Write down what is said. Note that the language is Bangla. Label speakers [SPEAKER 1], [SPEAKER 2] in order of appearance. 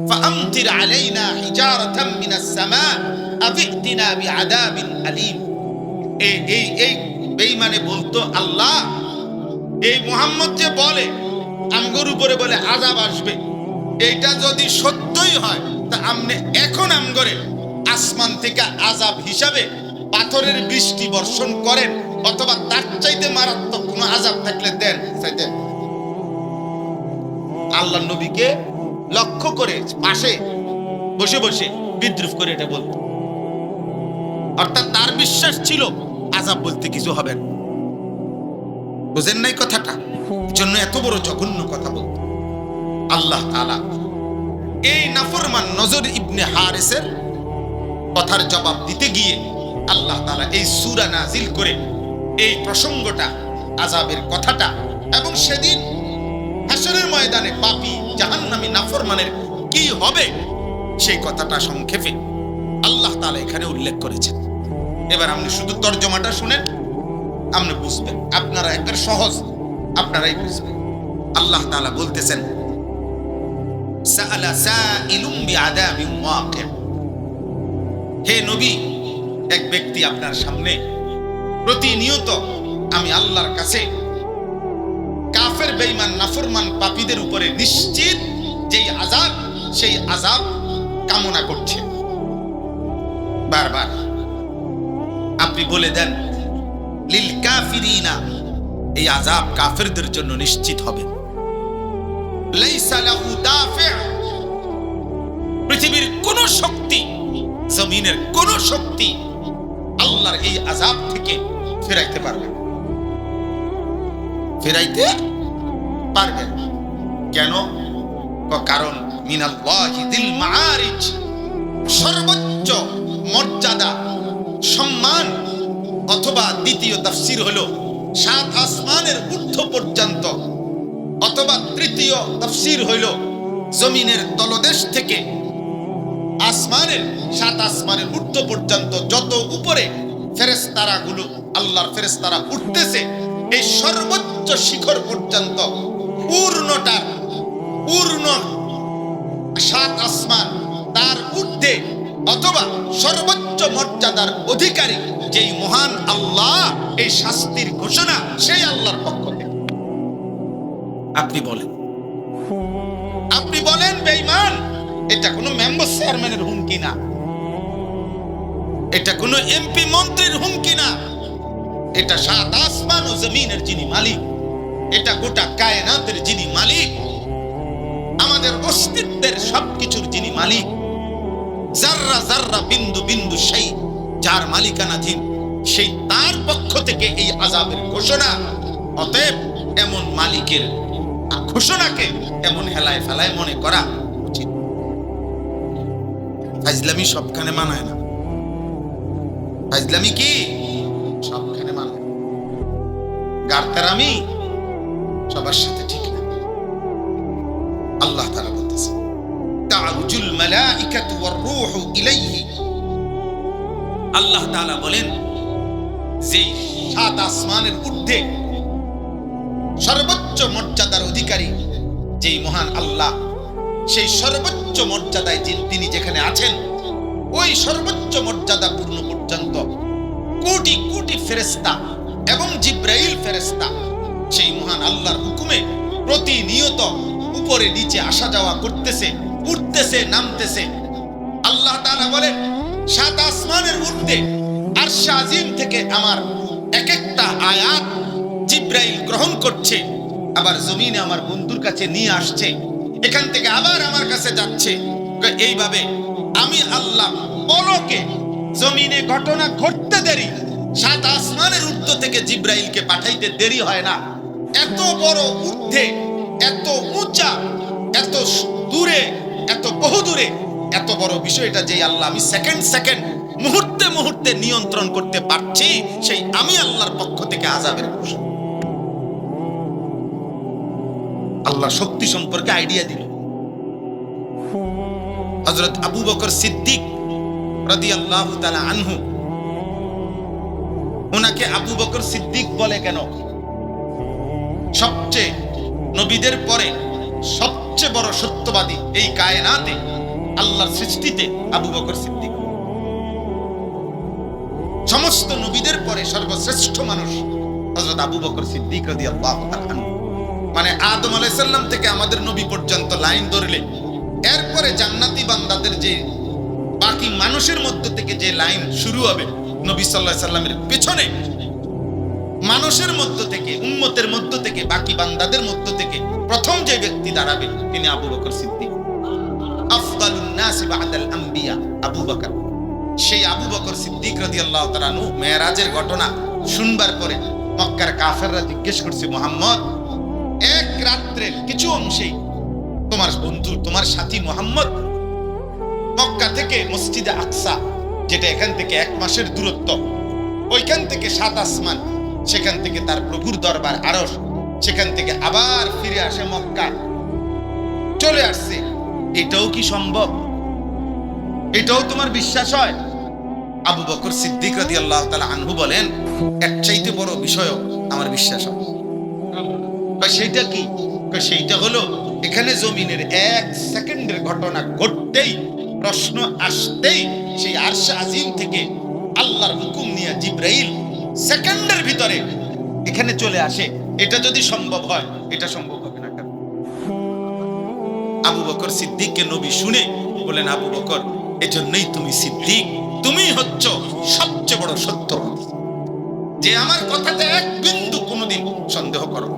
[SPEAKER 1] ফাআমতির আলাইনা হিজারাতাম মিনাস সামা আবিতিনা বিআযাবিন আলীম। এই বেঈমানে বলতো, আল্লাহ, এই মুহাম্মদ যে বলে আমগোর উপরে বলে আযাব আসবে, এইটা যদি সত্যই হয় তা আমনে এখন আমগরে আসমান থেকে আযাব হিসাবে পাথরের বৃষ্টি বর্ষণ করেন, অথবা তার চাইতে মারাত্মক কোন আযাব থাকলে দেন। আল্লাহ নবীকে লক্ষ্য করে পাশে বসে বসে বিদ্রুপ করে এটা বলত। অর্থাৎ তার বিশ্বাস ছিল আযাব বলতে কিছু হবে না। বুঝেন নাই কথাটা? জন্য এত বড় জঘন্য কথা বলত। আল্লাহ তাআলা এই নাফরমান নজর ইবনে হারিসের কথার জবাব দিতে গিয়ে আল্লাহ তাআলা এই সূরা নাজিল করে এই প্রসঙ্গটা, আযাবের কথাটা, এবং সেদিন হাসরের ময়দানে পাপী জাহান্নামী নাফরমানের কি হবে সেই কথাটা সংক্ষেপে আল্লাহ তাআলা এখানে উল্লেখ করেছেন। এবার আপনি শুধু তরজমাটা শুনেন, আপনি বুঝবেন। আপনারা একবার সহজ, আপনারাই বুঝবেন। আল্লাহ তাআলা বলতেছেন, সাআলা সাইলুম বিআযাবিন ওয়াকি'। হে নবী, এক ব্যক্তি আপনার সামনে প্রতিনিয়ত আমি আল্লাহর কাছে কাফের, বেঈমান, নাফরমান পাপীদের উপরে নিশ্চিত যেই আযাব, সেই আযাব কামনা করছে বারবার। আপনি বলে দেন, লিল কাফিরিনা, এই আযাব কাফেরদের জন্য নিশ্চিত হবে। লাইসা লাহু দাফি', পৃথিবীর কোন শক্তি, জমিনের কোন শক্তি আল্লাহর এই আযাব থেকে ফেরাইতে পারবে না। ফেরাইতে পারবে না। কেন? কারণ মিনাল্লাহি যিল মাআরিজ, সর্বোচ্চ মর্যাদা, সম্মান, অথবা দ্বিতীয় তাফসীর হলো 7 আসমানের ঊর্ধ্ব পর্যন্ত, অথবা তৃতীয় তাফসীর হইল জমিনের তলদেশ থেকে আসমানের 7 আসমানের ঊর্ধ্ব পর্যন্ত যত উপরে ফেরেশতারা গুলো, আল্লাহর ফেরেশতারা উঠতেছে, এই সর্বোচ্চ শিখর পর্যন্ত পূর্ণ 7 আসমান, তার ঊর্ধ্বে অথবা সর্বোচ্চ মর্যাদার অধিকারী যেই মহান আল্লাহ, এই শাস্তির ঘোষণা সেই আল্লাহর পক্ষ থেকে। আপনি বলেন বেঈমান, এটা কোনো মেম্বার চেয়ারম্যানের হুমকি না, এটা কোনো এমপি মন্ত্রীর হুমকি না, এটা 7 আসমান ও জমিনের যিনি মালিক, এটা গোটা কায়নাতের যিনি মালিক, আমাদের অস্তিত্বের সবকিছুর যিনি মালিক, জাররা জাররা, বিন্দু বিন্দু সেই যার মালিকানাধীন, সেই তার পক্ষ থেকে এই আযাবের ঘোষণা। অতএব এমন মালিকের ঘোষণাকে এমন হেলায় ফেলায় মনে করা উচিত। ফাজলামি সবখানে মানায় না। ফাজলামি কি সবখানে মানায়, গারতারামি সবার সাথে ঠিক না। আল্লাহ তাআলা বলতেছে, তা'রুজুল মালাইকাতু ওয়ার রূহু ইলাইহি। আল্লাহ তাআলা বলেন, যেই 7 আসমানের ঊর্ধ্বে সর্বোচ্চ মর্যাদার অধিকারী যেই মহান আল্লাহ, সেই সর্বোচ্চ মর্যাদায় তিনি যেখানে আছেন, ওই সর্বোচ্চ মর্যাদা পূর্ণ পর্যন্ত কোটি কোটি ফেরেশতা এবং জিবরাইল ফেরেশতা সেই মহান আল্লাহর হুকুমে প্রতিনিয়ত উপরে নিচে আসা যাওয়া করতেছে, উঠতেছে, নামতেছে। আল্লাহ তাআলা বলেন, 7 আসমানের ঊর্ধ্বে আরশ আজিম থেকে আমার এক একটা আয়াত জিবরাইল গ্রহণ করছে, আবার জমিনে আমার বন্ধুর কাছে নিয়ে আসছে, এখান থেকে আবার আমার কাছে যাচ্ছে। এইভাবে আমি আল্লাহ পলকে জমিনে ঘটনা ঘটতে দেরি, 7 আসমানের ঊর্ধ্ব থেকে জিবরাইলকে পাঠাইতে দেরি হয় না। এত বড় ঊর্ধ্বে, এত উঁচা, এত দূরে, এত বহুদূরে, এত বড় বিষয়টা যে আল্লাহ আমি সেকেন্ড মুহূর্তে মুহূর্তে নিয়ন্ত্রণ করতে পারছি, সেই আমি আল্লাহর পক্ষ থেকে আযাবের ঘোষণা। আল্লাহ শক্তি সম্পর্কে আইডিয়া দিল। হযরত আবু বকর সিদ্দিক রাদিয়াল্লাহু তাআলা আনহু, ওনাকে আবু বকর সিদ্দিক বলে কেন? সবচেয়ে নবীদের পরে সবচেয়ে সবচেয়ে বড় সত্যবাদী এই কায়নাতে, আল্লাহর সৃষ্টিতে আবু বকর সিদ্দিক। সমস্ত নবীদের পরে সর্বশ্রেষ্ঠ মানুষ হযরত আবু বকর সিদ্দিক রাদিয়াল্লাহু তাআলা আনহু। মানে আদম আলাইহিস সালাম থেকে আমাদের নবী পর্যন্ত লাইন ধরলে এরপরে জান্নাতি বান্দাদের যে বাকি মানুষের মধ্য থেকে যে লাইন শুরু হবে, নবী সাল্লাল্লাহু আলাইহি সাল্লামের পেছনে মানুষের মধ্য থেকে, উম্মতের মধ্য থেকে, বাকি বান্দাদের মধ্য থেকে প্রথম যে ব্যক্তি দাঁড়াবে তিনি আবু বকর সিদ্দিক। আফদালুন নাস বা'দাল আম্বিয়া আবু বকর। সেই আবু বকর সিদ্দিক রাদিয়াল্লাহু তাআলা আনহু মেরাজের ঘটনা শুনবার পরে মক্কার কাফেররা জিজ্ঞেস করছে, মুহাম্মদ, এক রাত্রের কিছু অংশেই তোমার বন্ধু, তোমার সাথী মুহাম্মদ মক্কা থেকে মসজিদে আকসা, যেটা এখান থেকে 1 মাসের দূরত্ব, ওইখান থেকে 7 আসমান, সেখান থেকে তার প্রভুর দরবার আরশ, সেখান থেকে আবার ফিরে আসে মক্কা, চলে আসছে। এটাও কি সম্ভব? এটাও তোমার বিশ্বাস হয়? আবু বকর সিদ্দিক রাদিয়াল্লাহু তাআলা আনহু বলেন, এর চাইতে বড় বিষয়ও আমার বিশ্বাস হয়। সেইটা কি? সেইটা হলো এখানে জমিনের 1 সেকেন্ডের ঘটনা ঘটতেই, প্রশ্ন আসতেই সেই আরশ আজিম থেকে আল্লাহর হুকুম নিয়ে জিবরাইল সেকেন্ডের ভিতরে এখানে চলে আসে। এটা যদি সম্ভব হয়, এটা সম্ভব হবে না কেন? আবু বকর সিদ্দিককে নবী শুনে বলেন, আবু বকর, এজন্যই তুমি সিদ্দিক, তুমি হচ্ছ সবচেয়ে বড় সত্যবাদী, যে আমার কথাতে এক বিন্দু কোনোদিন সন্দেহ করো।